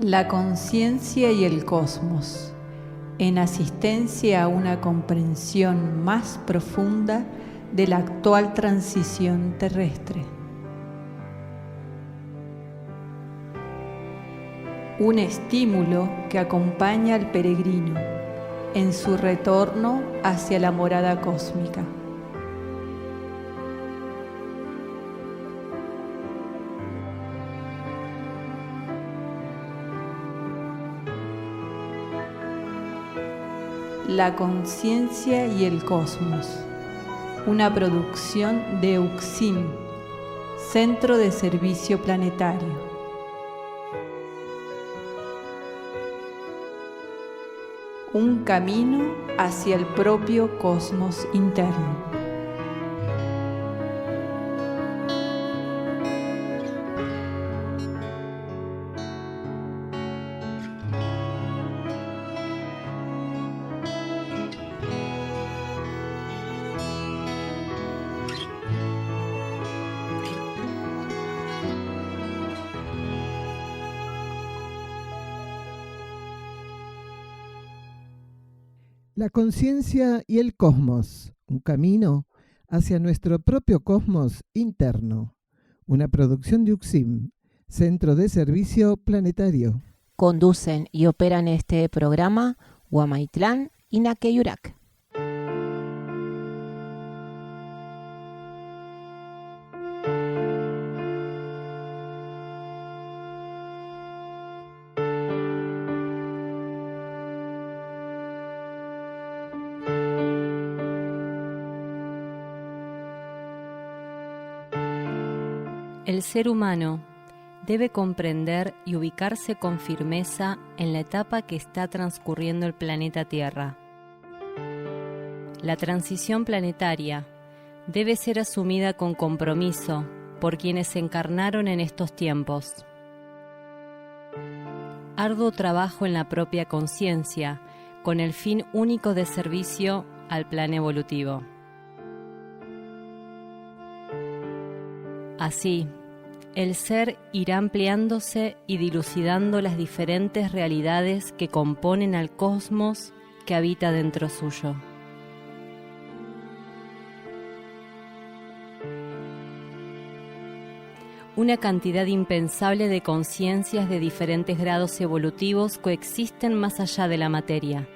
La conciencia y el cosmos, en asistencia a una comprensión más profunda de la actual transición terrestre. Un estímulo que acompaña al peregrino en su retorno hacia la morada cósmica. La conciencia y el cosmos, una producción de UXIM, Centro de Servicio Planetario. Un camino hacia el propio cosmos interno. La conciencia y el cosmos, un camino hacia nuestro propio cosmos interno. Una producción de UXIM, Centro de Servicio Planetario. Conducen y operan este programa Huamaitlán y Naqueyurac. El ser humano debe comprender y ubicarse con firmeza en la etapa que está transcurriendo el planeta Tierra. La transición planetaria debe ser asumida con compromiso por quienes encarnaron en estos tiempos. Arduo trabajo en la propia conciencia, con el fin único de servicio al plan evolutivo. Así, el ser irá ampliándose y dilucidando las diferentes realidades que componen al cosmos que habita dentro suyo. Una cantidad impensable de conciencias de diferentes grados evolutivos coexisten más allá de la materia,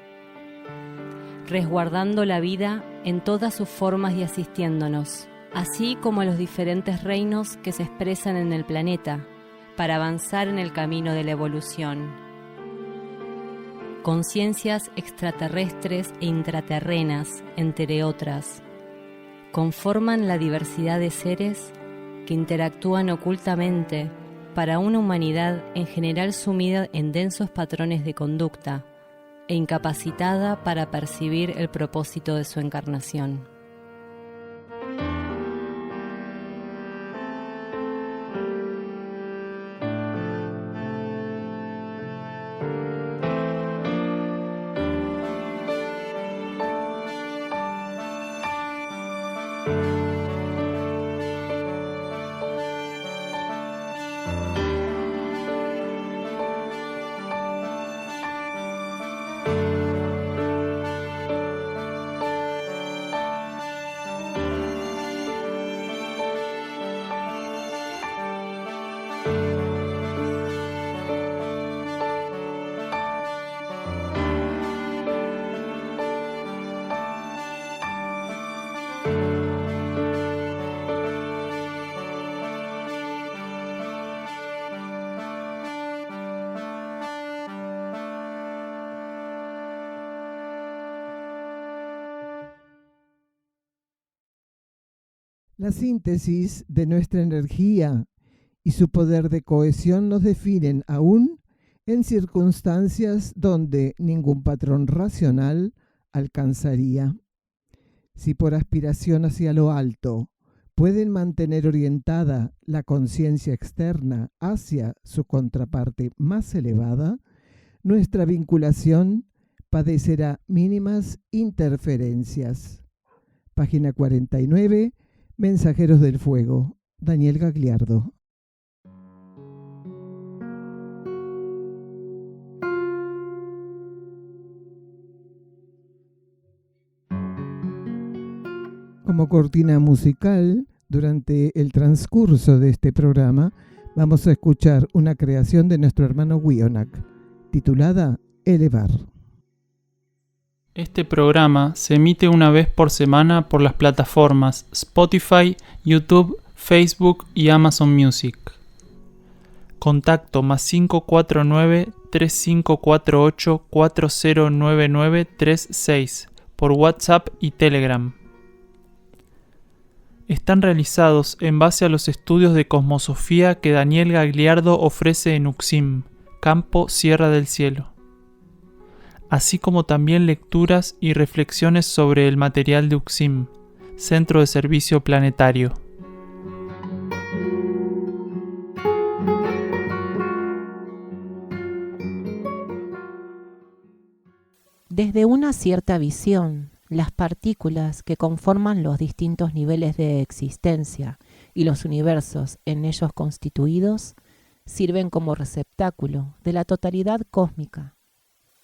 resguardando la vida en todas sus formas y asistiéndonos, así como a los diferentes reinos que se expresan en el planeta, para avanzar en el camino de la evolución. Conciencias extraterrestres e intraterrenas, entre otras, conforman la diversidad de seres que interactúan ocultamente para una humanidad en general sumida en densos patrones de conducta e incapacitada para percibir el propósito de su encarnación. La síntesis de nuestra energía y su poder de cohesión nos definen aún en circunstancias donde ningún patrón racional alcanzaría. Si por aspiración hacia lo alto pueden mantener orientada la conciencia externa hacia su contraparte más elevada, nuestra vinculación padecerá mínimas interferencias. Página 49, Mensajeros del Fuego, Daniel Gagliardo. Como cortina musical, durante el transcurso de este programa, vamos a escuchar una creación de nuestro hermano Wionak, titulada Elevar. Este programa se emite una vez por semana por las plataformas Spotify, YouTube, Facebook y Amazon Music. Contacto +549 3548 409936 por WhatsApp y Telegram. Están realizados en base a los estudios de cosmosofía que Daniel Gagliardo ofrece en Uxim, Campo Sierra del Cielo, así como también lecturas y reflexiones sobre el material de Uxim, Centro de Servicio Planetario. Desde una cierta visión, las partículas que conforman los distintos niveles de existencia y los universos en ellos constituidos sirven como receptáculo de la totalidad cósmica.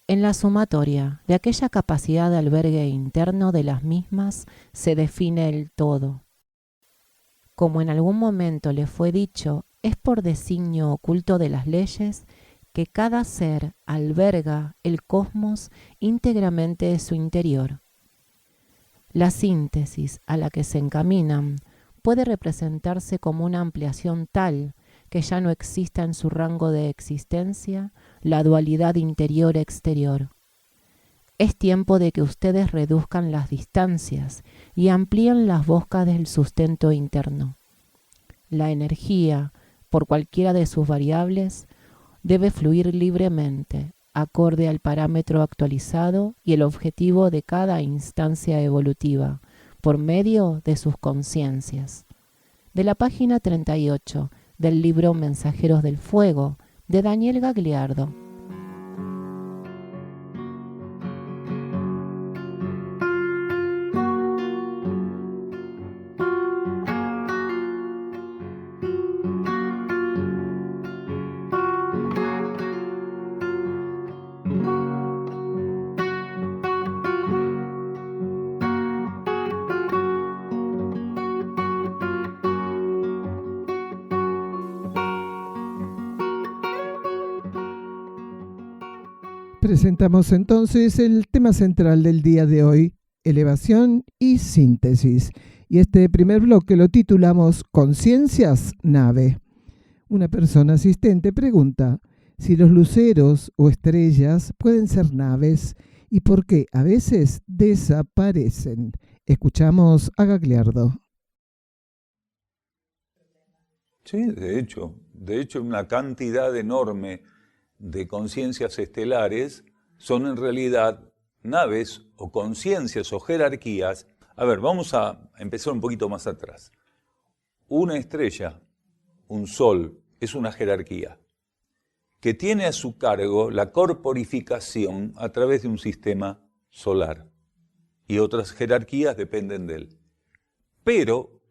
En la sumatoria de aquella capacidad de albergue interno de las mismas se define el todo. Como en algún momento le fue dicho, es por designio oculto de las leyes que cada ser alberga el cosmos íntegramente de su interior. La síntesis a la que se encaminan puede representarse como una ampliación tal que ya no exista en su rango de existencia la dualidad interior-exterior. Es tiempo de que ustedes reduzcan las distancias y amplíen las boscas del sustento interno. La energía, por cualquiera de sus variables, debe fluir libremente, acorde al parámetro actualizado y el objetivo de cada instancia evolutiva, por medio de sus conciencias. De la página 38 del libro Mensajeros del Fuego, de Daniel Gagliardo. Presentamos entonces el tema central del día de hoy, elevación y síntesis. Y este primer bloque lo titulamos Conciencias Nave. Una persona asistente pregunta si los luceros o estrellas pueden ser naves y por qué a veces desaparecen. Escuchamos a Gagliardo. Sí, de hecho una cantidad enorme de conciencias estelares son en realidad naves o conciencias o jerarquías. A ver, vamos a empezar un poquito más atrás. Una estrella, un sol, es una jerarquía que tiene a su cargo la corporificación a través de un sistema solar y otras jerarquías dependen de él. Pero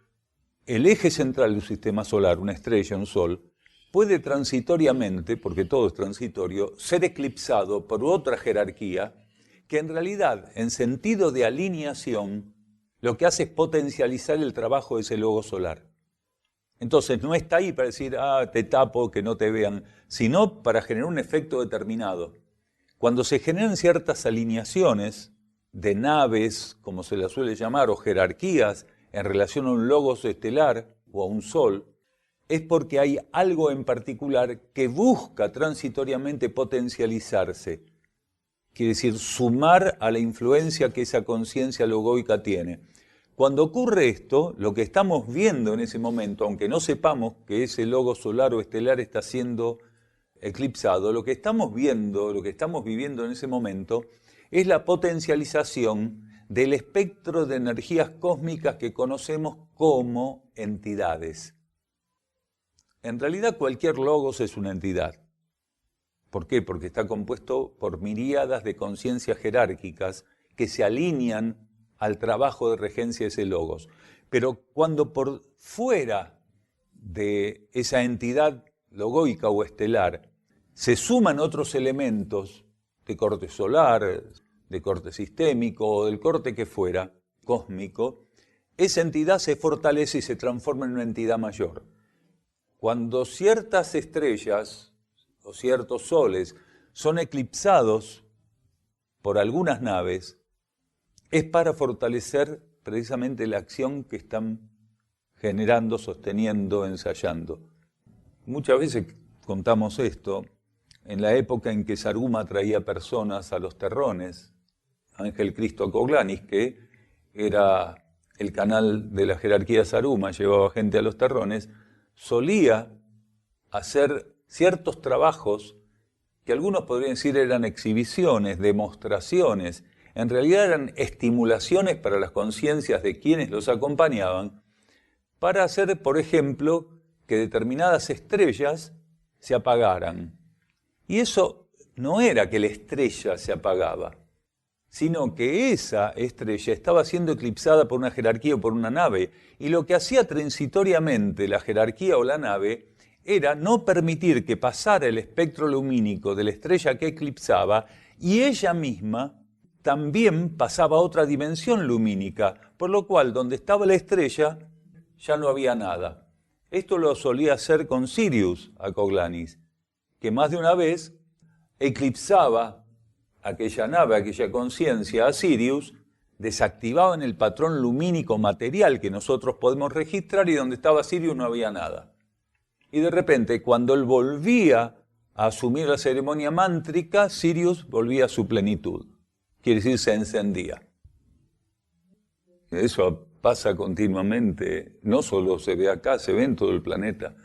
el eje central de un sistema solar, una estrella, un sol, puede transitoriamente, porque todo es transitorio, ser eclipsado por otra jerarquía que en realidad, en sentido de alineación, lo que hace es potencializar el trabajo de ese logo solar. Entonces no está ahí para decir, te tapo, que no te vean, sino para generar un efecto determinado. Cuando se generan ciertas alineaciones de naves, como se las suele llamar, o jerarquías, en relación a un logos estelar o a un sol, es porque hay algo en particular que busca transitoriamente potencializarse. Quiere decir, sumar a la influencia que esa conciencia logoica tiene. Cuando ocurre esto, lo que estamos viendo en ese momento, aunque no sepamos que ese logo solar o estelar está siendo eclipsado, lo que estamos viendo, lo que estamos viviendo en ese momento, es la potencialización del espectro de energías cósmicas que conocemos como entidades. En realidad cualquier logos es una entidad. ¿Por qué? Porque está compuesto por miríadas de conciencias jerárquicas que se alinean al trabajo de regencia de ese logos. Pero cuando por fuera de esa entidad logoica o estelar se suman otros elementos de corte solar, de corte sistémico o del corte que fuera, cósmico, esa entidad se fortalece y se transforma en una entidad mayor. Cuando ciertas estrellas o ciertos soles son eclipsados por algunas naves, es para fortalecer precisamente la acción que están generando, sosteniendo, ensayando. Muchas veces contamos esto, en la época en que Saruma traía personas a los terrones, Ángel Cristo Coglanis, que era el canal de la jerarquía Saruma, llevaba gente a los terrones, solía hacer ciertos trabajos que algunos podrían decir eran exhibiciones, demostraciones, en realidad eran estimulaciones para las conciencias de quienes los acompañaban, para hacer, por ejemplo, que determinadas estrellas se apagaran. Y eso no era que la estrella se apagaba, sino que esa estrella estaba siendo eclipsada por una jerarquía o por una nave, y lo que hacía transitoriamente la jerarquía o la nave era no permitir que pasara el espectro lumínico de la estrella que eclipsaba, y ella misma también pasaba a otra dimensión lumínica, por lo cual donde estaba la estrella ya no había nada. Esto lo solía hacer con Sirius a Coglanis, que más de una vez eclipsaba aquella nave, aquella conciencia a Sirius, desactivaban el patrón lumínico material que nosotros podemos registrar y donde estaba Sirius no había nada. Y de repente, cuando él volvía a asumir la ceremonia mántrica, Sirius volvía a su plenitud. Quiere decir, se encendía. Eso pasa continuamente, no solo se ve acá, se ve en todo el planeta.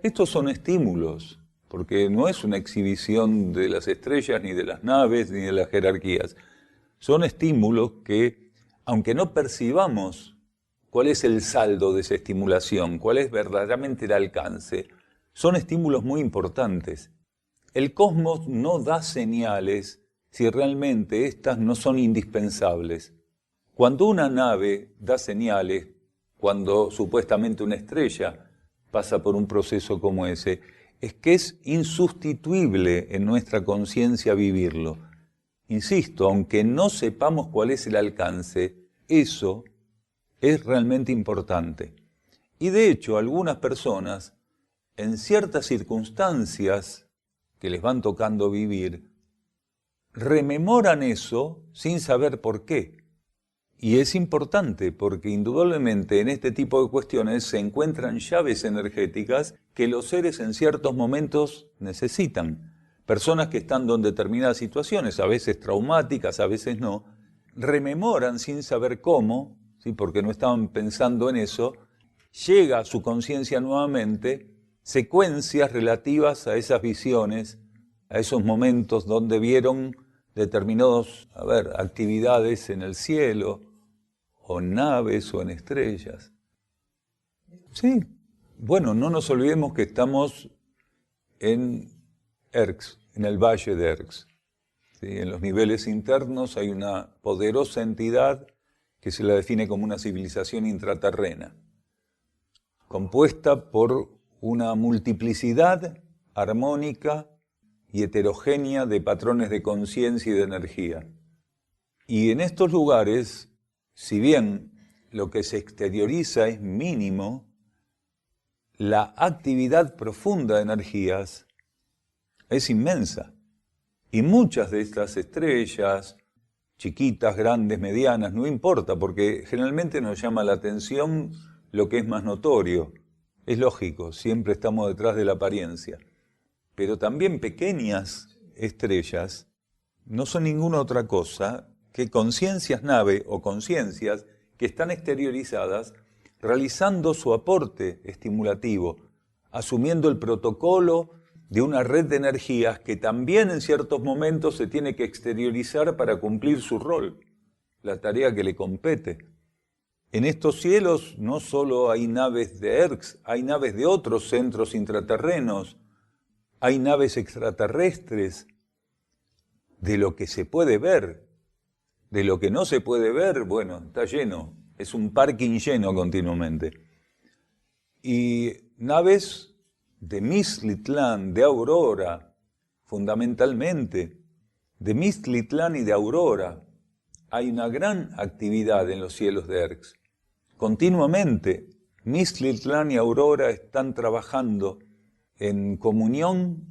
Estos son estímulos, porque no es una exhibición de las estrellas, ni de las naves, ni de las jerarquías. Son estímulos que, aunque no percibamos cuál es el saldo de esa estimulación, cuál es verdaderamente el alcance, son estímulos muy importantes. El cosmos no da señales si realmente éstas no son indispensables. Cuando una nave da señales, cuando supuestamente una estrella pasa por un proceso como ese, es que es insustituible en nuestra conciencia vivirlo. Insisto, aunque no sepamos cuál es el alcance, eso es realmente importante. Y de hecho, algunas personas, en ciertas circunstancias que les van tocando vivir, rememoran eso sin saber por qué. Y es importante porque indudablemente en este tipo de cuestiones se encuentran llaves energéticas que los seres en ciertos momentos necesitan. Personas que estando en determinadas situaciones, a veces traumáticas, a veces no, rememoran sin saber cómo, ¿sí? Porque no estaban pensando en eso, llega a su conciencia nuevamente secuencias relativas a esas visiones, a esos momentos donde vieron determinadas actividades en el cielo, o en naves, o en estrellas. Sí, bueno, no nos olvidemos que estamos en Erx, en el valle de Erx. ¿Sí? En los niveles internos hay una poderosa entidad que se la define como una civilización intraterrena, compuesta por una multiplicidad armónica y heterogénea de patrones de conciencia y de energía. Y en estos lugares, si bien lo que se exterioriza es mínimo, la actividad profunda de energías es inmensa. Y muchas de estas estrellas, chiquitas, grandes, medianas, no importa, porque generalmente nos llama la atención lo que es más notorio. Es lógico, siempre estamos detrás de la apariencia. Pero también pequeñas estrellas no son ninguna otra cosa que conciencias nave o conciencias que están exteriorizadas realizando su aporte estimulativo, asumiendo el protocolo de una red de energías que también en ciertos momentos se tiene que exteriorizar para cumplir su rol, la tarea que le compete. En estos cielos no solo hay naves de Erx, hay naves de otros centros intraterrenos, hay naves extraterrestres. De lo que se puede ver, de lo que no se puede ver, bueno, está lleno, es un parking lleno continuamente. Y naves de Mixtlitlán, de Aurora, fundamentalmente, de Mixtlitlán y de Aurora, hay una gran actividad en los cielos de Erx. continuamente. Mixtlitlán y Aurora están trabajando en comunión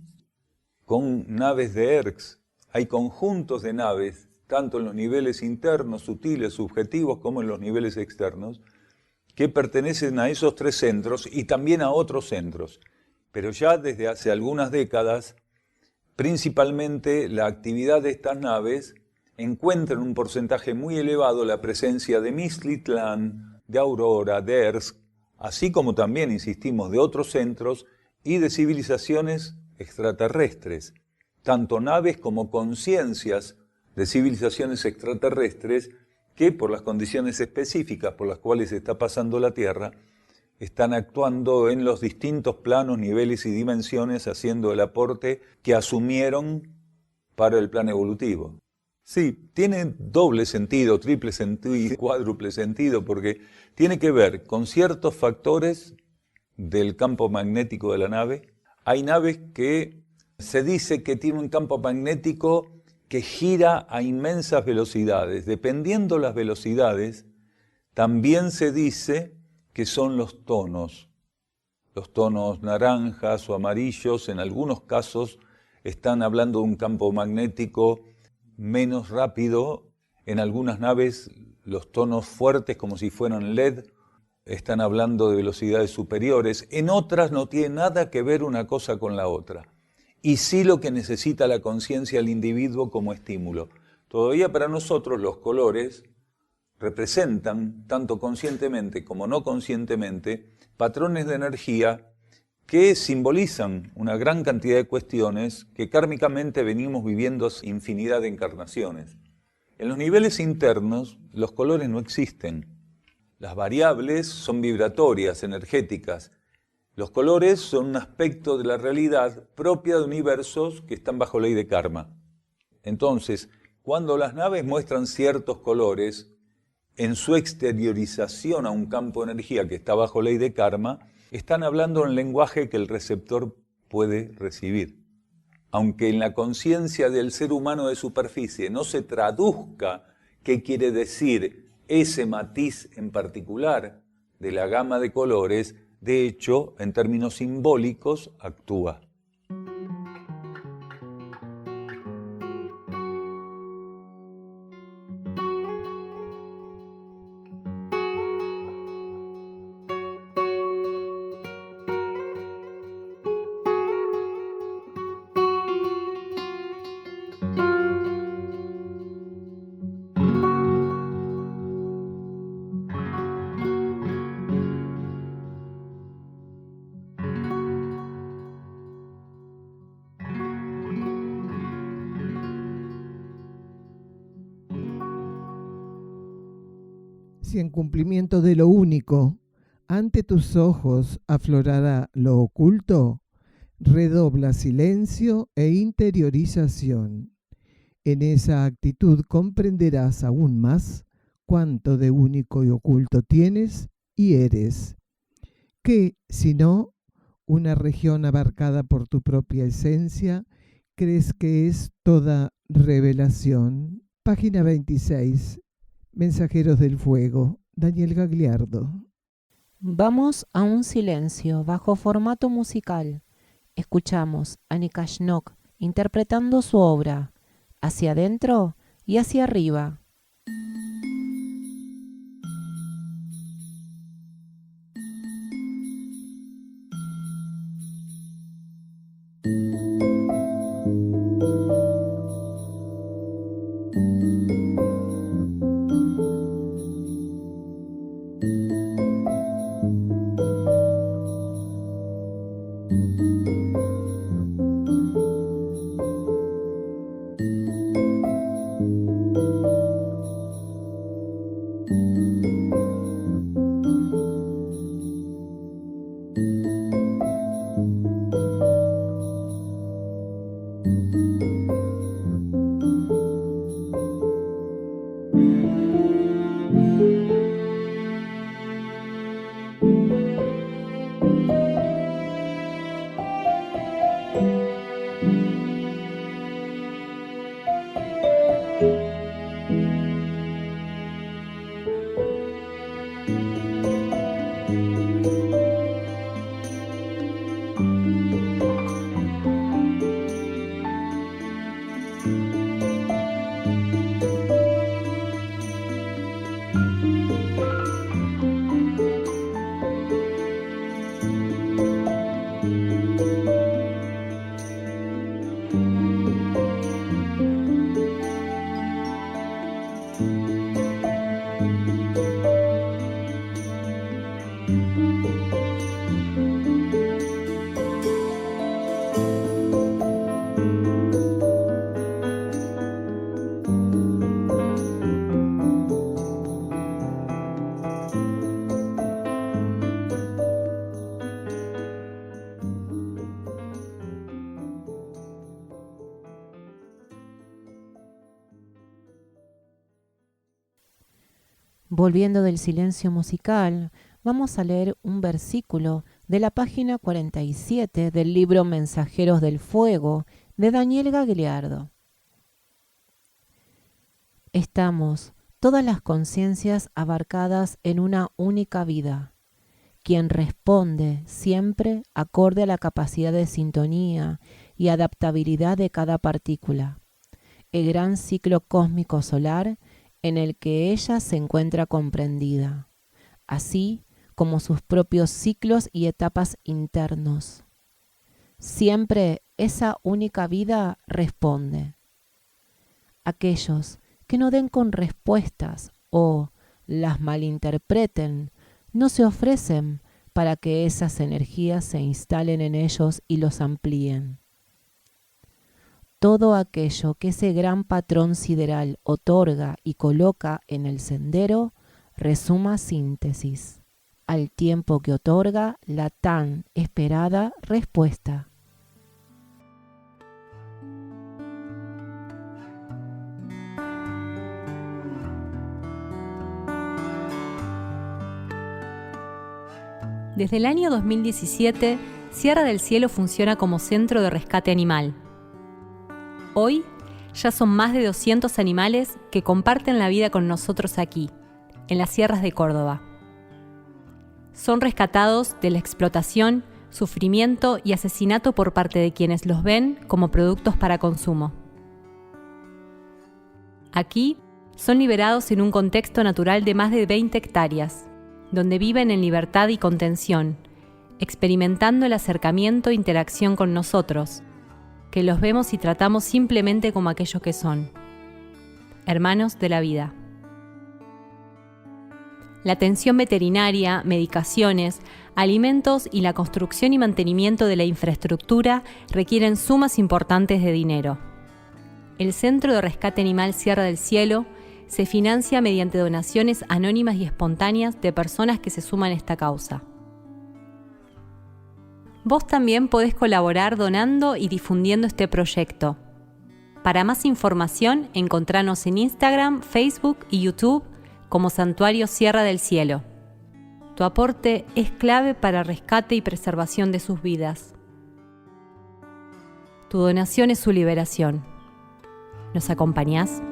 con naves de ERCS. Hay conjuntos de naves, tanto en los niveles internos, sutiles, subjetivos, como en los niveles externos, que pertenecen a esos 3 centros y también a otros centros. Pero ya desde hace algunas décadas, principalmente la actividad de estas naves encuentra en un porcentaje muy elevado la presencia de Mixtlitlán, de Aurora, de ERCS, así como también, insistimos, de otros centros y de civilizaciones extraterrestres, tanto naves como conciencias de civilizaciones extraterrestres que, por las condiciones específicas por las cuales está pasando la Tierra, están actuando en los distintos planos, niveles y dimensiones, haciendo el aporte que asumieron para el plan evolutivo. Sí, tiene doble sentido, triple sentido, cuádruple sentido, porque tiene que ver con ciertos factores del campo magnético de la nave. Hay naves que se dice que tienen un campo magnético que gira a inmensas velocidades. Dependiendo las velocidades, también se dice que son los tonos naranjas o amarillos. En algunos casos están hablando de un campo magnético menos rápido. En algunas naves los tonos fuertes, como si fueran LED, están hablando de velocidades superiores. En otras no tiene nada que ver una cosa con la otra. Y sí lo que necesita la conciencia del individuo como estímulo. Todavía para nosotros los colores representan, tanto conscientemente como no conscientemente, patrones de energía que simbolizan una gran cantidad de cuestiones que kármicamente venimos viviendo infinidad de encarnaciones. En los niveles internos, los colores no existen. Las variables son vibratorias, energéticas. Los colores son un aspecto de la realidad propia de universos que están bajo ley de karma. Entonces, cuando las naves muestran ciertos colores, en su exteriorización a un campo de energía que está bajo ley de karma, están hablando en el lenguaje que el receptor puede recibir. Aunque en la conciencia del ser humano de superficie no se traduzca qué quiere decir ese matiz en particular de la gama de colores, de hecho, en términos simbólicos, actúa. Si en cumplimiento de lo único, ante tus ojos aflorará lo oculto, redobla silencio e interiorización. En esa actitud comprenderás aún más cuánto de único y oculto tienes y eres, que, si no, una región abarcada por tu propia esencia, crees que es toda revelación. Página 26. Mensajeros del Fuego, Daniel Gagliardo. Vamos a un silencio bajo formato musical. Escuchamos a Nikashnok interpretando su obra, Hacia adentro y hacia arriba. Volviendo del silencio musical, vamos a leer un versículo de la página 47 del libro Mensajeros del Fuego de Daniel Gagliardo. Estamos todas las conciencias abarcadas en una única vida, quien responde siempre acorde a la capacidad de sintonía y adaptabilidad de cada partícula, el gran ciclo cósmico solar en el que ella se encuentra comprendida, así como sus propios ciclos y etapas internos. Siempre esa única vida responde. Aquellos que no den con respuestas o las malinterpreten, no se ofrecen para que esas energías se instalen en ellos y los amplíen. Todo aquello que ese gran patrón sideral otorga y coloca en el sendero, resuma síntesis, al tiempo que otorga la tan esperada respuesta. Desde el año 2017, Sierra del Cielo funciona como centro de rescate animal. Hoy ya son más de 200 animales que comparten la vida con nosotros aquí, en las sierras de Córdoba. Son rescatados de la explotación, sufrimiento y asesinato por parte de quienes los ven como productos para consumo. Aquí son liberados en un contexto natural de más de 20 hectáreas, donde viven en libertad y contención, experimentando el acercamiento e interacción con nosotros, que los vemos y tratamos simplemente como aquellos que son, hermanos de la vida. La atención veterinaria, medicaciones, alimentos y la construcción y mantenimiento de la infraestructura requieren sumas importantes de dinero. El Centro de Rescate Animal Sierra del Cielo se financia mediante donaciones anónimas y espontáneas de personas que se suman a esta causa. Vos también podés colaborar donando y difundiendo este proyecto. Para más información, encontranos en Instagram, Facebook y YouTube como Santuario Sierra del Cielo. Tu aporte es clave para rescate y preservación de sus vidas. Tu donación es su liberación. ¿Nos acompañás?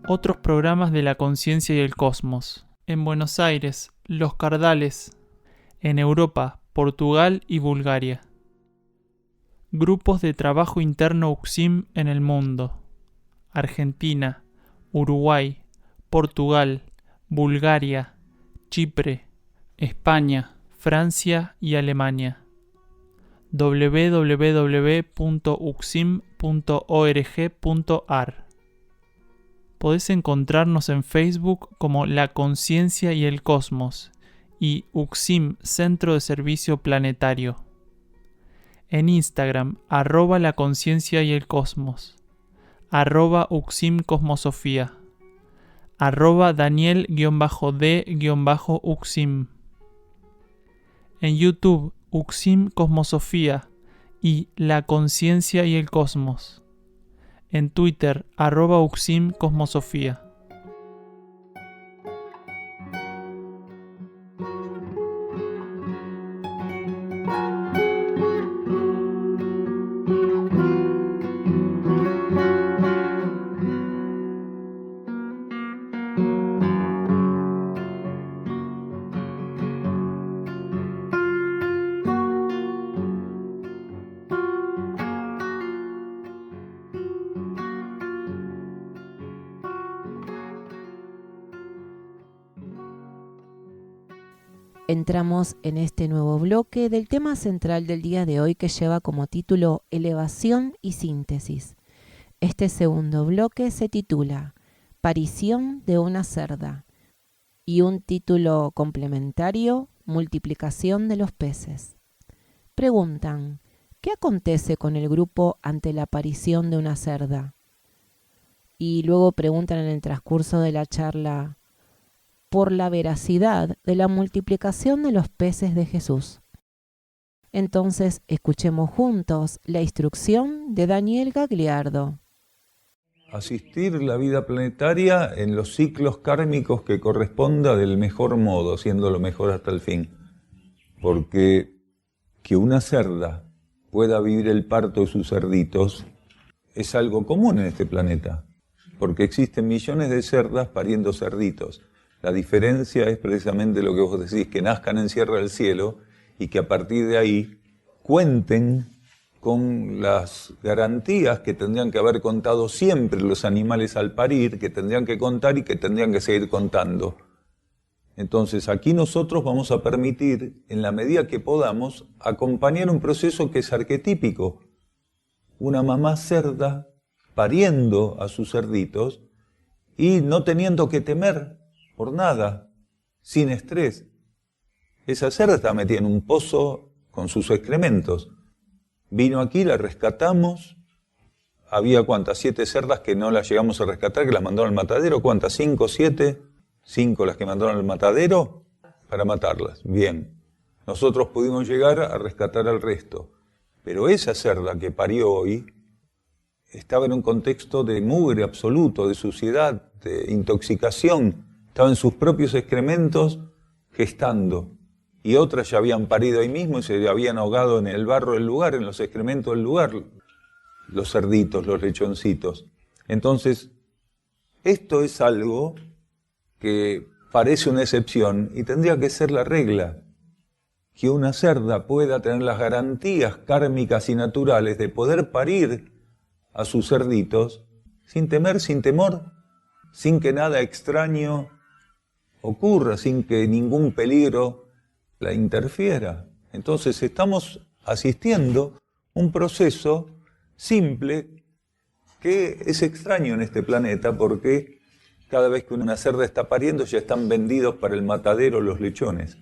Otros programas de la conciencia y el cosmos. En Buenos Aires, Los Cardales. En Europa, Portugal y Bulgaria. Grupos de trabajo interno UCSIM en el mundo. Argentina, Uruguay, Portugal, Bulgaria, Chipre, España, Francia y Alemania. www.ucsim.org.ar. Podés encontrarnos en Facebook como La Conciencia y el Cosmos y UCSIM Centro de Servicio Planetario. En Instagram, @La Conciencia y el Cosmos, @UCSIM Cosmosofía, @Daniel_D_UCSIM. En YouTube, UCSIM Cosmosofía y La Conciencia y el Cosmos. En Twitter, @UCSIM Cosmosofía. Entramos en este nuevo bloque del tema central del día de hoy que lleva como título Elevación y Síntesis. Este segundo bloque se titula Parición de una cerda y un título complementario Multiplicación de los peces. Preguntan, ¿qué acontece con el grupo ante la aparición de una cerda? y luego preguntan en el transcurso de la charla por la veracidad de la multiplicación de los peces de Jesús. Entonces escuchemos juntos la instrucción de Daniel Gagliardo. Asistir la vida planetaria en los ciclos kármicos que corresponda del mejor modo, haciendo lo mejor hasta el fin. Porque que una cerda pueda vivir el parto de sus cerditos es algo común en este planeta, porque existen millones de cerdas pariendo cerditos. La diferencia es precisamente lo que vos decís, que nazcan en Sierra del Cielo y que a partir de ahí cuenten con las garantías que tendrían que haber contado siempre los animales al parir, que tendrían que contar y que tendrían que seguir contando. Entonces aquí nosotros vamos a permitir, en la medida que podamos, acompañar un proceso que es arquetípico. Una mamá cerda pariendo a sus cerditos y no teniendo que temer por nada, sin estrés. Esa cerda está metida en un pozo con sus excrementos. Vino aquí, la rescatamos. Había, ¿cuántas? 7 cerdas que no las llegamos a rescatar, que las mandaron al matadero. ¿Cuántas? 5, 7. 5 las que mandaron al matadero para matarlas. Bien. Nosotros pudimos llegar a rescatar al resto. Pero esa cerda que parió hoy estaba en un contexto de mugre absoluto, de suciedad, de intoxicación. Estaba en sus propios excrementos gestando. Y otras ya habían parido ahí mismo y se habían ahogado en el barro del lugar, en los excrementos del lugar, los cerditos, los lechoncitos. Entonces, esto es algo que parece una excepción y tendría que ser la regla. Que una cerda pueda tener las garantías kármicas y naturales de poder parir a sus cerditos sin temer, sin temor, sin que nada extraño ocurra, sin que ningún peligro la interfiera. Entonces estamos asistiendo a un proceso simple que es extraño en este planeta porque cada vez que una cerda está pariendo ya están vendidos para el matadero los lechones.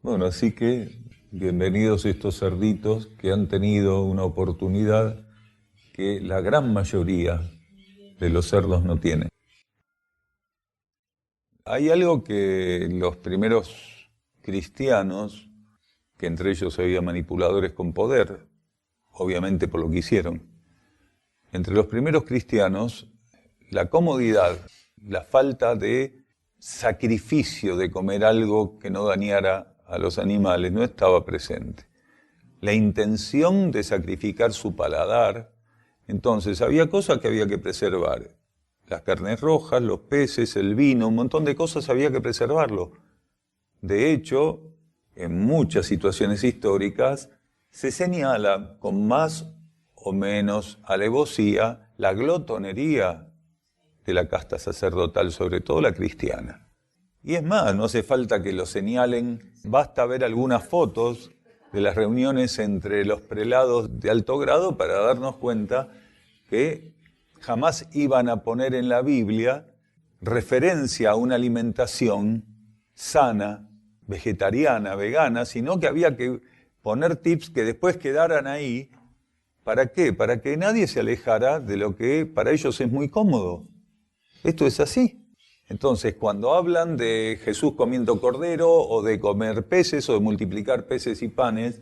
Bueno, así que bienvenidos estos cerditos que han tenido una oportunidad que la gran mayoría de los cerdos no tienen. Hay algo que los primeros cristianos, que entre ellos había manipuladores con poder, obviamente por lo que hicieron, entre los primeros cristianos, la comodidad, la falta de sacrificio de comer algo que no dañara a los animales no estaba presente. La intención de sacrificar su paladar, entonces había cosas que había que preservar. Las carnes rojas, los peces, el vino, un montón de cosas había que preservarlo. De hecho, en muchas situaciones históricas se señala con más o menos alevosía la glotonería de la casta sacerdotal, sobre todo la cristiana. Y es más, no hace falta que lo señalen, basta ver algunas fotos de las reuniones entre los prelados de alto grado para darnos cuenta que jamás iban a poner en la Biblia referencia a una alimentación sana, vegetariana, vegana, sino que había que poner tips que después quedaran ahí. ¿Para qué? Para que nadie se alejara de lo que para ellos es muy cómodo. Esto es así. Entonces, cuando hablan de Jesús comiendo cordero o de comer peces o de multiplicar peces y panes,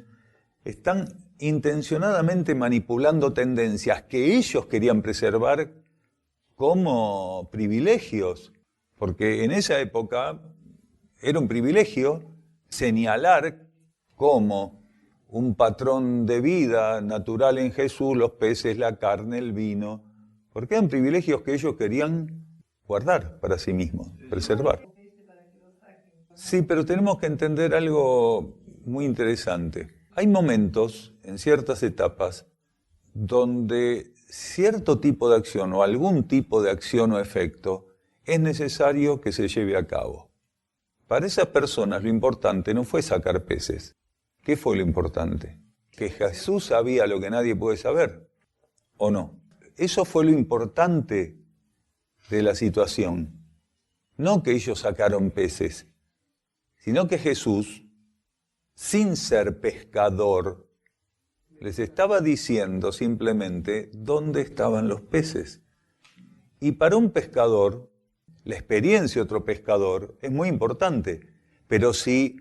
están intencionadamente manipulando tendencias que ellos querían preservar como privilegios, porque en esa época era un privilegio señalar como un patrón de vida natural en Jesús los peces, la carne, el vino, porque eran privilegios que ellos querían guardar para sí mismos, preservar. Sí, pero tenemos que entender algo muy interesante. Hay momentos, en ciertas etapas, donde cierto tipo de acción o algún tipo de acción o efecto es necesario que se lleve a cabo. Para esas personas lo importante no fue sacar peces. ¿Qué fue lo importante? Que Jesús sabía lo que nadie puede saber, ¿o no? Eso fue lo importante de la situación. No que ellos sacaron peces, sino que Jesús, sin ser pescador, les estaba diciendo simplemente dónde estaban los peces. Y para un pescador, la experiencia de otro pescador es muy importante. Pero si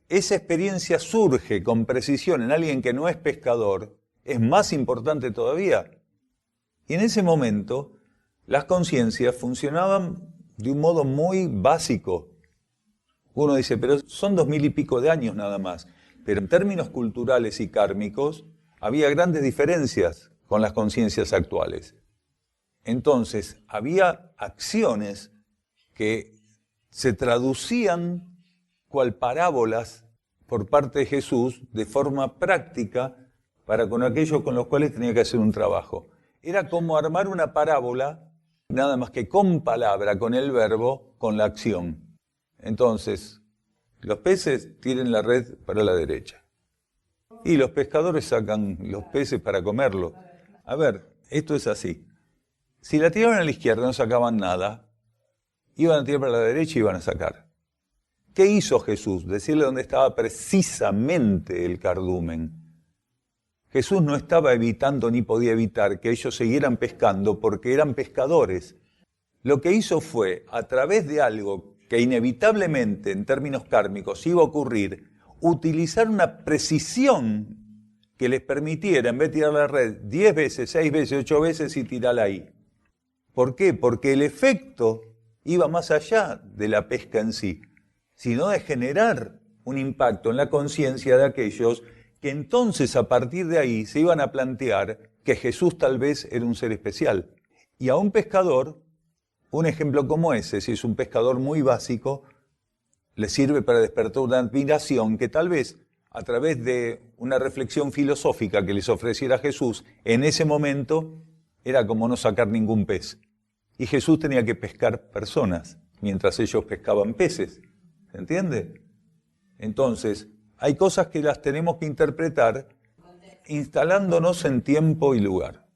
esa experiencia surge con precisión en alguien que no es pescador, es más importante todavía. Y en ese momento, las conciencias funcionaban de un modo muy básico. Uno dice, pero son 2000 y pico de años nada más. Pero en términos culturales y kármicos, había grandes diferencias con las conciencias actuales. Entonces, había acciones que se traducían cual parábolas por parte de Jesús de forma práctica para con aquellos con los cuales tenía que hacer un trabajo. Era como armar una parábola, nada más que con palabra, con el verbo, con la acción. Entonces, los peces tienen la red para la derecha. Y los pescadores sacan los peces para comerlos. A ver, esto es así. Si la tiraban a la izquierda no sacaban nada, iban a tirar para la derecha y iban a sacar. ¿Qué hizo Jesús? Decirle dónde estaba precisamente el cardumen. Jesús no estaba evitando ni podía evitar que ellos siguieran pescando porque eran pescadores. Lo que hizo fue, a través de algo que inevitablemente en términos kármicos iba a ocurrir, utilizar una precisión que les permitiera, en vez de tirar la red 10 veces, 6 veces, 8 veces y tirarla ahí. ¿Por qué? Porque el efecto iba más allá de la pesca en sí, sino de generar un impacto en la conciencia de aquellos que entonces a partir de ahí se iban a plantear que Jesús tal vez era un ser especial. Y a un pescador, un ejemplo como ese, si es un pescador muy básico, le sirve para despertar una admiración que tal vez a través de una reflexión filosófica que les ofreciera Jesús, en ese momento era como no sacar ningún pez. Y Jesús tenía que pescar personas, mientras ellos pescaban peces. ¿Se entiende? Entonces, hay cosas que las tenemos que interpretar instalándonos en tiempo y lugar.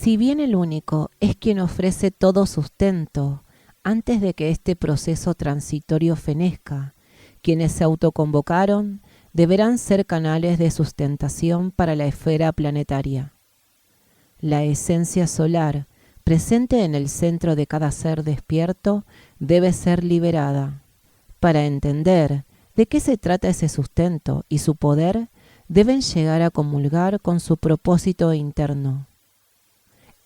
Si bien el único es quien ofrece todo sustento, antes de que este proceso transitorio fenezca, quienes se autoconvocaron deberán ser canales de sustentación para la esfera planetaria. La esencia solar, presente en el centro de cada ser despierto, debe ser liberada. Para entender de qué se trata ese sustento y su poder, deben llegar a comulgar con su propósito interno.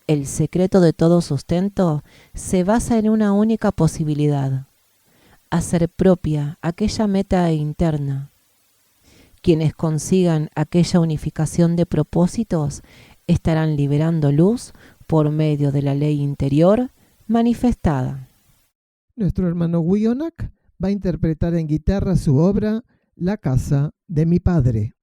El secreto de todo sustento se basa en una única posibilidad: hacer propia aquella meta interna. Quienes consigan aquella unificación de propósitos estarán liberando luz por medio de la ley interior manifestada. Nuestro hermano Wionak va a interpretar en guitarra su obra La casa de mi padre.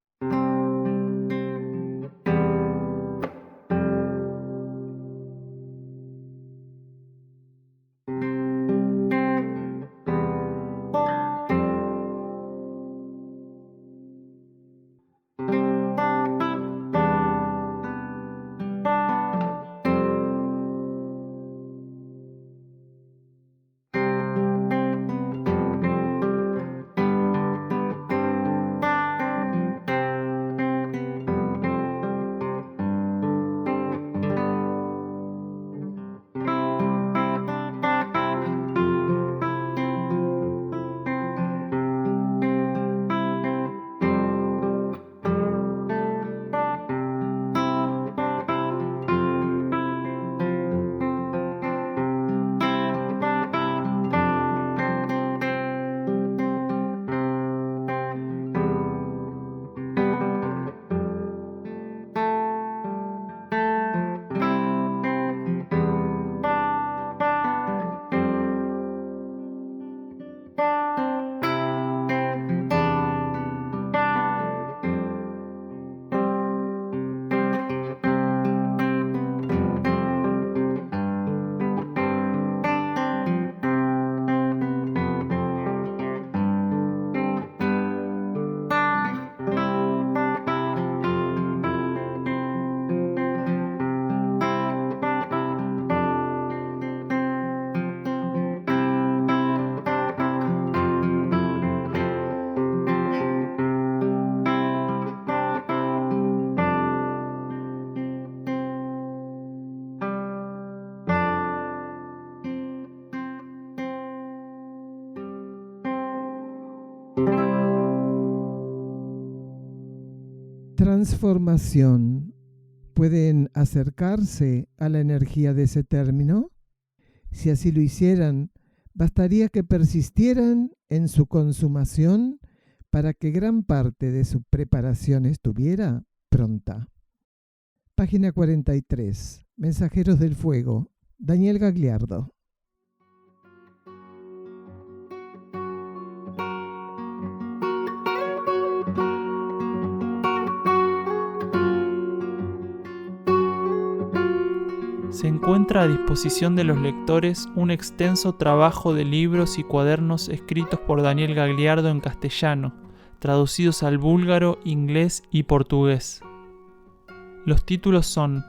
transformación pueden acercarse a la energía de ese término. Si así lo hicieran, bastaría que persistieran en su consumación para que gran parte de su preparación estuviera pronta. Página 43. Mensajeros del Fuego. Daniel Gagliardo. Se encuentra a disposición de los lectores un extenso trabajo de libros y cuadernos escritos por Daniel Gagliardo en castellano, traducidos al búlgaro, inglés y portugués. Los títulos son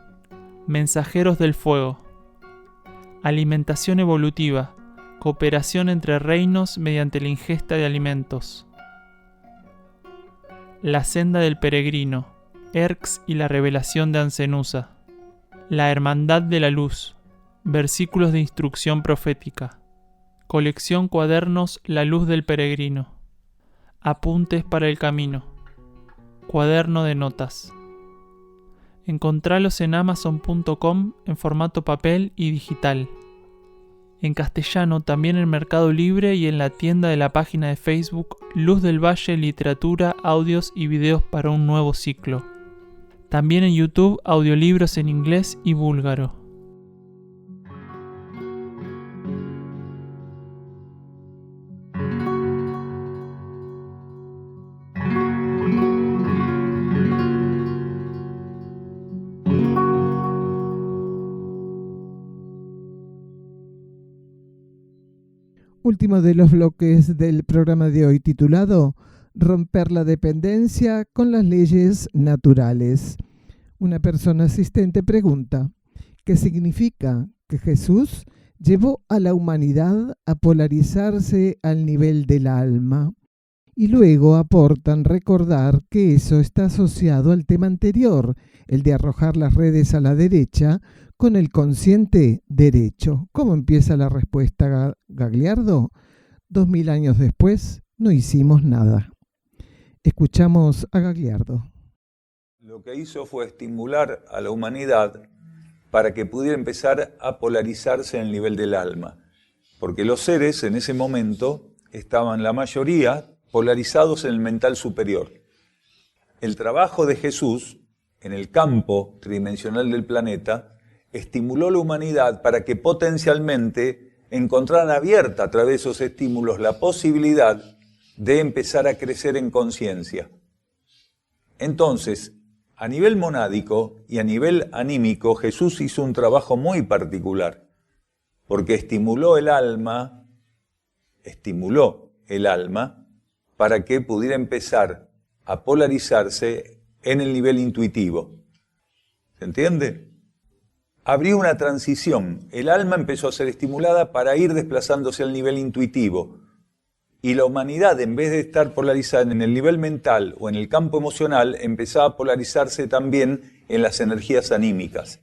Mensajeros del Fuego, Alimentación evolutiva, cooperación entre reinos mediante la ingesta de alimentos, La senda del peregrino, Erx y la revelación de Ancenusa, La Hermandad de la Luz, versículos de instrucción profética, colección cuadernos La Luz del Peregrino, apuntes para el camino, cuaderno de notas. Encontralos en amazon.com en formato papel y digital. En castellano también en Mercado Libre y en la tienda de la página de Facebook Luz del Valle Literatura, Audios y Videos para un Nuevo Ciclo. También en YouTube audiolibros en inglés y búlgaro. Último de los bloques del programa de hoy, titulado Romper la dependencia con las leyes naturales. Una persona asistente pregunta, ¿qué significa que Jesús llevó a la humanidad a polarizarse al nivel del alma? Y luego aportan recordar que eso está asociado al tema anterior, el de arrojar las redes a la derecha con el consciente derecho. ¿Cómo empieza la respuesta, Gagliardo? 2000 años después, no hicimos nada. Escuchamos a Gagliardo. Lo que hizo fue estimular a la humanidad para que pudiera empezar a polarizarse en el nivel del alma. Porque los seres en ese momento estaban la mayoría polarizados en el mental superior. El trabajo de Jesús en el campo tridimensional del planeta estimuló a la humanidad para que potencialmente encontraran abierta a través de esos estímulos la posibilidad de empezar a crecer en conciencia. Entonces, a nivel monádico y a nivel anímico, Jesús hizo un trabajo muy particular, porque estimuló el alma para que pudiera empezar a polarizarse en el nivel intuitivo. ¿Se entiende? Abrió una transición. El alma empezó a ser estimulada para ir desplazándose al nivel intuitivo. Y la humanidad, en vez de estar polarizada en el nivel mental o en el campo emocional, empezaba a polarizarse también en las energías anímicas.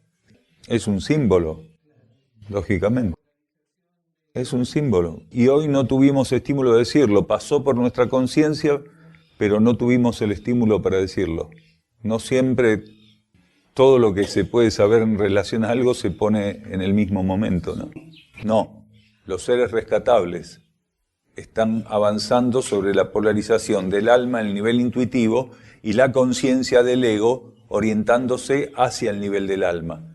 Es un símbolo, lógicamente. Es un símbolo. Y hoy no tuvimos estímulo de decirlo. Pasó por nuestra conciencia, pero no tuvimos el estímulo para decirlo. No siempre todo lo que se puede saber en relación a algo se pone en el mismo momento, ¿no? No, los seres rescatables están avanzando sobre la polarización del alma en el nivel intuitivo y la conciencia del ego orientándose hacia el nivel del alma.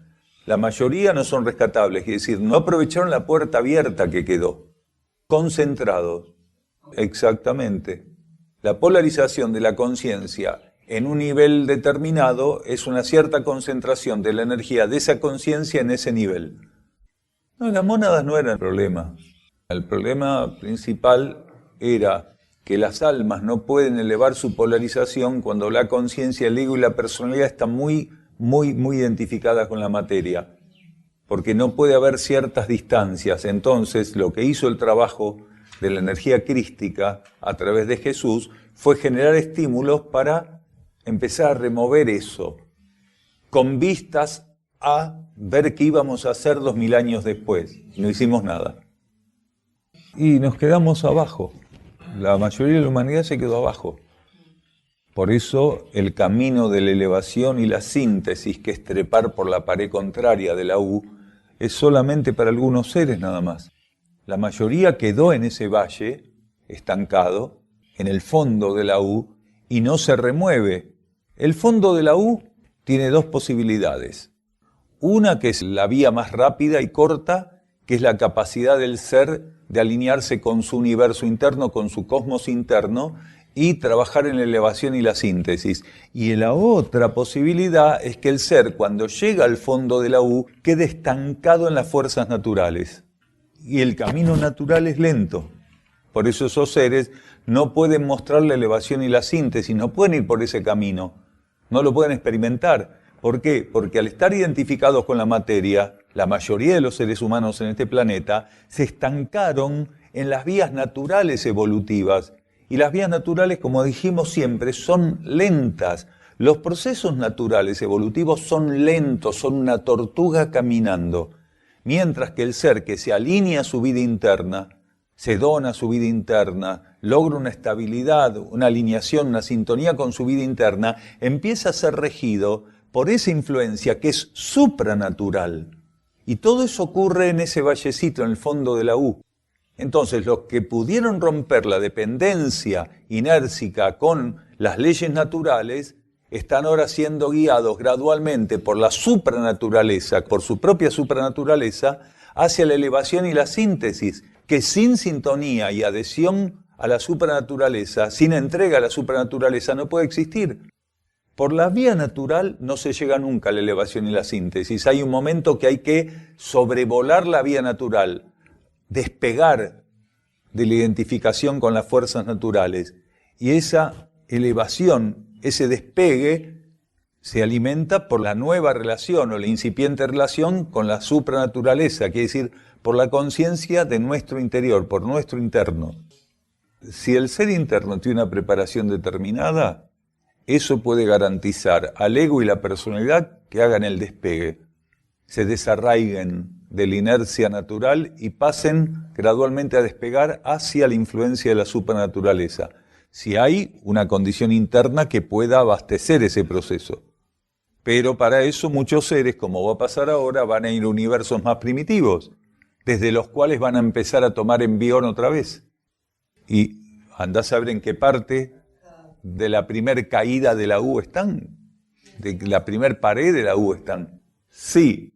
La mayoría no son rescatables, es decir, no aprovecharon la puerta abierta que quedó. Concentrados. Exactamente. La polarización de la conciencia en un nivel determinado es una cierta concentración de la energía de esa conciencia en ese nivel. No, las mónadas no eran el problema. El problema principal era que las almas no pueden elevar su polarización cuando la conciencia, el ego y la personalidad están muy identificadas con la materia, porque no puede haber ciertas distancias. Entonces, lo que hizo el trabajo de la energía crística a través de Jesús fue generar estímulos para empezar a remover eso, con vistas a ver qué íbamos a hacer 2000 años después. No hicimos nada. Y nos quedamos abajo. La mayoría de la humanidad se quedó abajo. Por eso el camino de la elevación y la síntesis, que es trepar por la pared contraria de la U, es solamente para algunos seres nada más. La mayoría quedó en ese valle, estancado, en el fondo de la U, y no se remueve. El fondo de la U tiene dos posibilidades. Una que es la vía más rápida y corta, que es la capacidad del ser de alinearse con su universo interno, con su cosmos interno, y trabajar en la elevación y la síntesis. Y la otra posibilidad es que el ser, cuando llega al fondo de la U, quede estancado en las fuerzas naturales. Y el camino natural es lento. Por eso esos seres no pueden mostrar la elevación y la síntesis, no pueden ir por ese camino, no lo pueden experimentar. ¿Por qué? Porque al estar identificados con la materia, la mayoría de los seres humanos en este planeta se estancaron en las vías naturales evolutivas. Y las vías naturales, como dijimos siempre, son lentas. Los procesos naturales evolutivos son lentos, son una tortuga caminando. Mientras que el ser que se alinea a su vida interna, se dona a su vida interna, logra una estabilidad, una alineación, una sintonía con su vida interna, empieza a ser regido por esa influencia que es supranatural. Y todo eso ocurre en ese vallecito, en el fondo de la U. Entonces, los que pudieron romper la dependencia inércica con las leyes naturales están ahora siendo guiados gradualmente por la supranaturaleza, por su propia supranaturaleza, hacia la elevación y la síntesis, que sin sintonía y adhesión a la supranaturaleza, sin entrega a la supranaturaleza, no puede existir. Por la vía natural no se llega nunca a la elevación y la síntesis. Hay un momento que hay que sobrevolar la vía natural, despegar de la identificación con las fuerzas naturales. Y esa elevación, ese despegue, se alimenta por la nueva relación o la incipiente relación con la supranaturaleza, quiere decir, por la conciencia de nuestro interior, por nuestro interno. Si el ser interno tiene una preparación determinada, eso puede garantizar al ego y la personalidad que hagan el despegue, se desarraiguen de la inercia natural y pasen gradualmente a despegar hacia la influencia de la supranaturaleza, si hay una condición interna que pueda abastecer ese proceso. Pero para eso muchos seres, como va a pasar ahora, van a ir a universos más primitivos, desde los cuales van a empezar a tomar envión otra vez. Y andá a saber en qué parte de la primer caída de la U están, de la primer pared de la U están. Sí,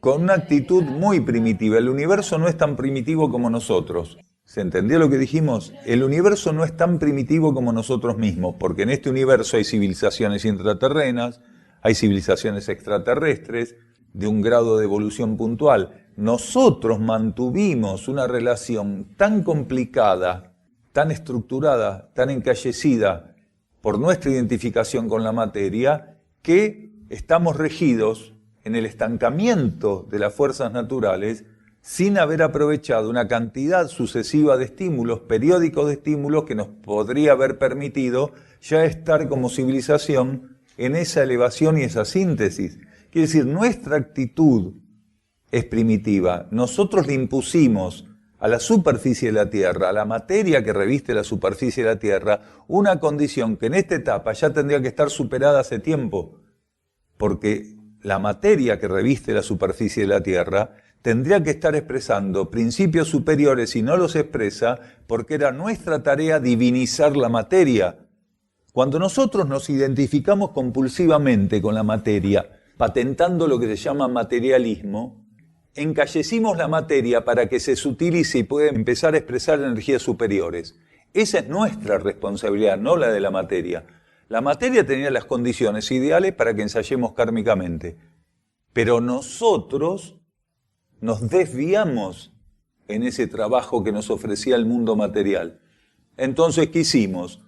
con una actitud muy primitiva. El universo no es tan primitivo como nosotros. ¿Se entendió lo que dijimos? El universo no es tan primitivo como nosotros mismos, porque en este universo hay civilizaciones intraterrenas, hay civilizaciones extraterrestres, de un grado de evolución puntual. Nosotros mantuvimos una relación tan complicada, tan estructurada, tan encallecida por nuestra identificación con la materia, que estamos regidos en el estancamiento de las fuerzas naturales sin haber aprovechado una cantidad sucesiva de estímulos, periódicos de estímulos, que nos podría haber permitido ya estar como civilización en esa elevación y esa síntesis. Quiere decir, nuestra actitud es primitiva. Nosotros le impusimos a la superficie de la Tierra, a la materia que reviste la superficie de la Tierra, una condición que en esta etapa ya tendría que estar superada hace tiempo, porque la materia que reviste la superficie de la Tierra tendría que estar expresando principios superiores y no los expresa porque era nuestra tarea divinizar la materia. Cuando nosotros nos identificamos compulsivamente con la materia, patentando lo que se llama materialismo, encallecimos la materia para que se sutilice y pueda empezar a expresar energías superiores. Esa es nuestra responsabilidad, no la de la materia. La materia tenía las condiciones ideales para que ensayemos kármicamente, pero nosotros nos desviamos en ese trabajo que nos ofrecía el mundo material. Entonces, ¿qué hicimos?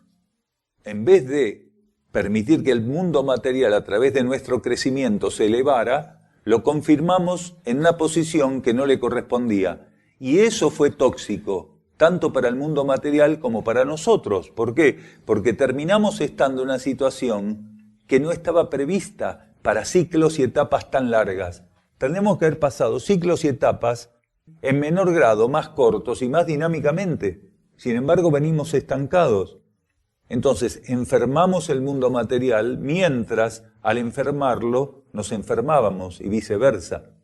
En vez de permitir que el mundo material a través de nuestro crecimiento se elevara, lo confirmamos en una posición que no le correspondía. Y eso fue tóxico, tanto para el mundo material como para nosotros. ¿Por qué? Porque terminamos estando en una situación que no estaba prevista para ciclos y etapas tan largas. Tenemos que haber pasado ciclos y etapas en menor grado, más cortos y más dinámicamente. Sin embargo, venimos estancados. Entonces, enfermamos el mundo material mientras, al enfermarlo, nos enfermábamos y viceversa.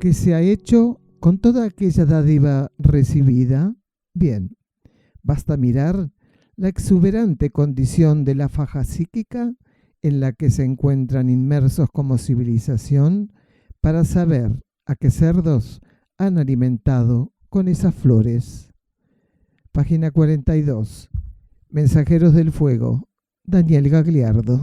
¿Qué se ha hecho con toda aquella dádiva recibida? Bien, basta mirar la exuberante condición de la faja psíquica en la que se encuentran inmersos como civilización para saber a qué cerdos han alimentado con esas flores. Página 42. Mensajeros del Fuego. Daniel Gagliardo.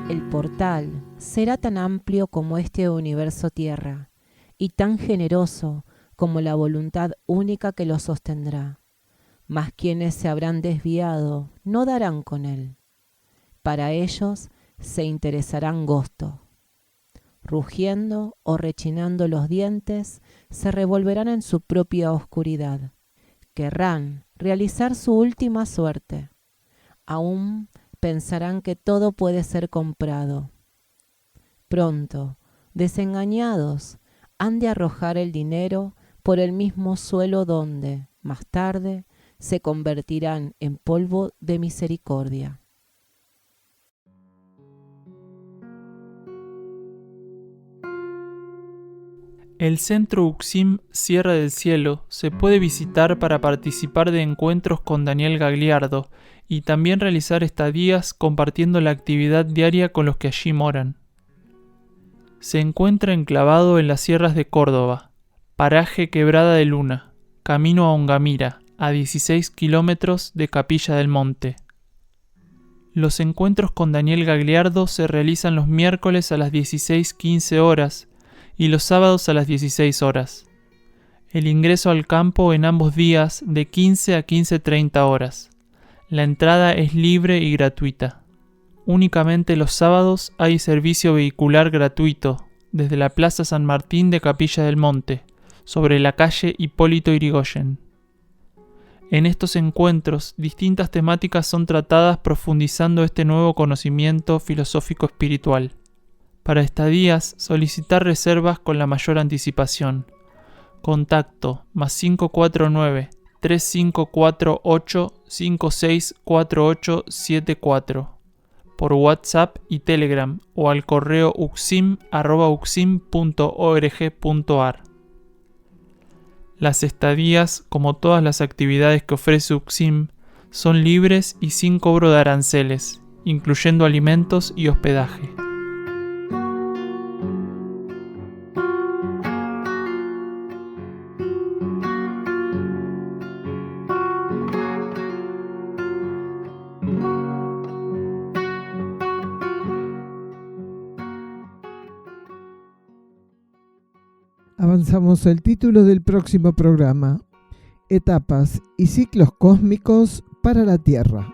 El portal será tan amplio como este universo tierra y tan generoso como la voluntad única que lo sostendrá. Mas quienes se habrán desviado no darán con él. Para ellos se interesarán gosto. Rugiendo o rechinando los dientes, se revolverán en su propia oscuridad. Querrán realizar su última suerte. Aún pensarán que todo puede ser comprado. Pronto, desengañados, han de arrojar el dinero por el mismo suelo donde, más tarde, se convertirán en polvo de misericordia. El Centro UXIM Sierra del Cielo se puede visitar para participar de encuentros con Daniel Gagliardo y también realizar estadías compartiendo la actividad diaria con los que allí moran. Se encuentra enclavado en las sierras de Córdoba, paraje Quebrada de Luna, camino a Ongamira, a 16 kilómetros de Capilla del Monte. Los encuentros con Daniel Gagliardo se realizan los miércoles a las 16:15 horas y los sábados a las 16 horas. El ingreso al campo en ambos días de 15 a 15:30 horas. La entrada es libre y gratuita. Únicamente los sábados hay servicio vehicular gratuito desde la Plaza San Martín de Capilla del Monte, sobre la calle Hipólito Yrigoyen. En estos encuentros, distintas temáticas son tratadas profundizando este nuevo conocimiento filosófico espiritual. Para estadías, solicitar reservas con la mayor anticipación. Contacto +549 3548 564874 por WhatsApp y Telegram o al correo uxim@uxim.org.ar. Las estadías, como todas las actividades que ofrece UXIM, son libres y sin cobro de aranceles, incluyendo alimentos y hospedaje. Avanzamos al título del próximo programa: Etapas y ciclos cósmicos para la Tierra.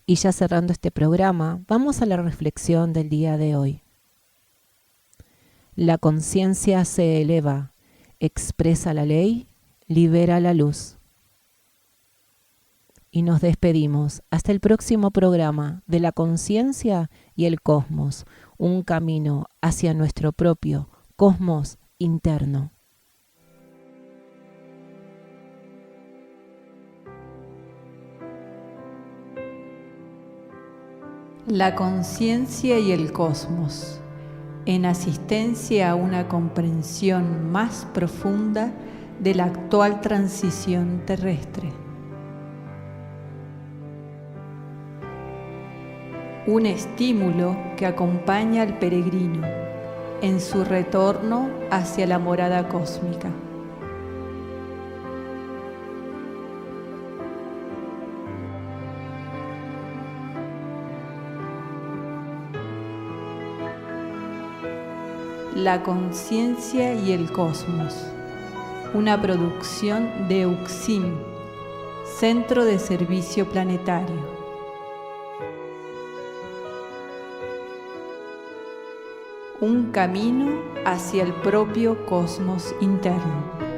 Y ya cerrando este programa, vamos a la reflexión del día de hoy. La conciencia se eleva, expresa la ley libera la luz. Y nos despedimos hasta el próximo programa de la conciencia y el cosmos, un camino hacia nuestro propio cosmos interno. La conciencia y el cosmos, en asistencia a una comprensión más profunda de la actual transición terrestre. Un estímulo que acompaña al peregrino en su retorno hacia la morada cósmica. La conciencia y el cosmos, una producción de UCSIM, Centro de Servicio Planetario. Un camino hacia el propio cosmos interno.